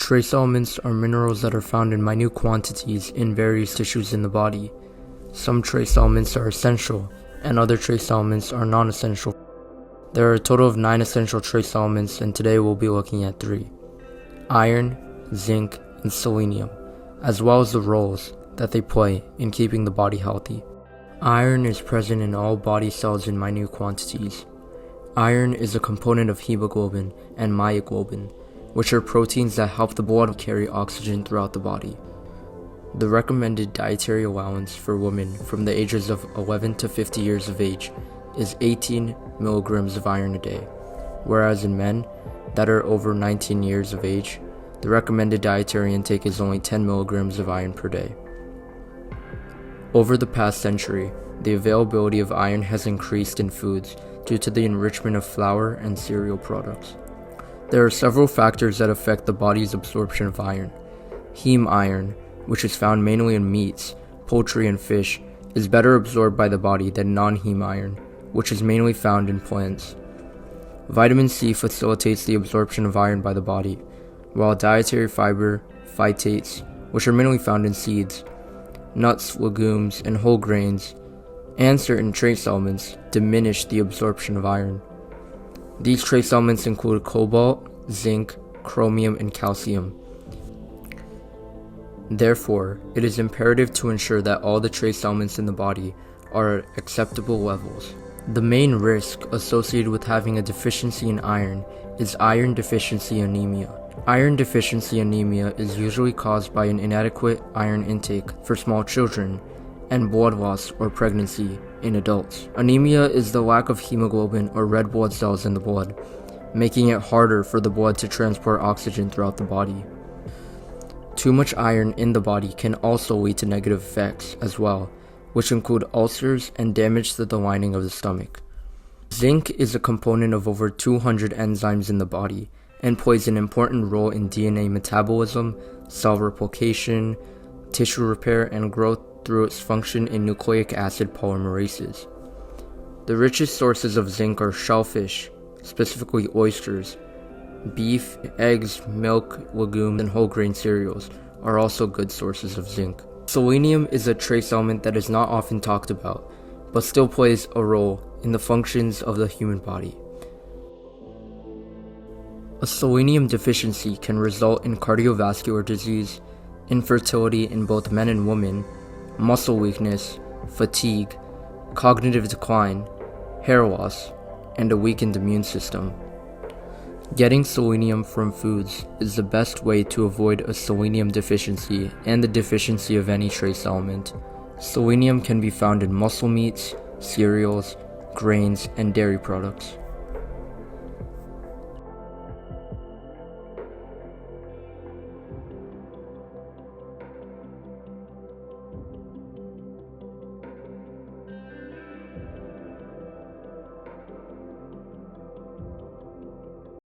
Trace elements are minerals that are found in minute quantities in various tissues in the body. Some trace elements are essential, and other trace elements are non-essential. There are a total of 9 essential trace elements, and today we'll be looking at 3. Iron, zinc, and selenium, as well as the roles that they play in keeping the body healthy. Iron is present in all body cells in minute quantities. Iron is a component of hemoglobin and myoglobin, which are proteins that help the blood carry oxygen throughout the body. The recommended dietary allowance for women from the ages of 11 to 50 years of age is 18 milligrams of iron a day, whereas in men that are over 19 years of age, the recommended dietary intake is only 10 milligrams of iron per day. Over the past century, the availability of iron has increased in foods due to the enrichment of flour and cereal products. There are several factors that affect the body's absorption of iron. Heme iron, which is found mainly in meats, poultry, and fish, is better absorbed by the body than non-heme iron, which is mainly found in plants. Vitamin C facilitates the absorption of iron by the body, while dietary fiber, phytates, which are mainly found in seeds, nuts, legumes, and whole grains, and certain trace elements diminish the absorption of iron. These trace elements include cobalt, zinc, chromium, and calcium. Therefore, it is imperative to ensure that all the trace elements in the body are at acceptable levels. The main risk associated with having a deficiency in iron is iron deficiency anemia. Iron deficiency anemia is usually caused by an inadequate iron intake for small children and blood loss or pregnancy in adults. Anemia is the lack of hemoglobin or red blood cells in the blood, making it harder for the blood to transport oxygen throughout the body. Too much iron in the body can also lead to negative effects as well, which include ulcers and damage to the lining of the stomach. Zinc is a component of over 200 enzymes in the body and plays an important role in DNA metabolism, cell replication, tissue repair, and growth through its function in nucleic acid polymerases. The richest sources of zinc are shellfish, specifically oysters. Beef, eggs, milk, legumes, and whole grain cereals are also good sources of zinc. Selenium is a trace element that is not often talked about, but still plays a role in the functions of the human body. A selenium deficiency can result in cardiovascular disease, infertility in both men and women, muscle weakness, fatigue, cognitive decline, hair loss, and a weakened immune system. Getting selenium from foods is the best way to avoid a selenium deficiency and the deficiency of any trace element. Selenium can be found in muscle meats, cereals, grains, and dairy products.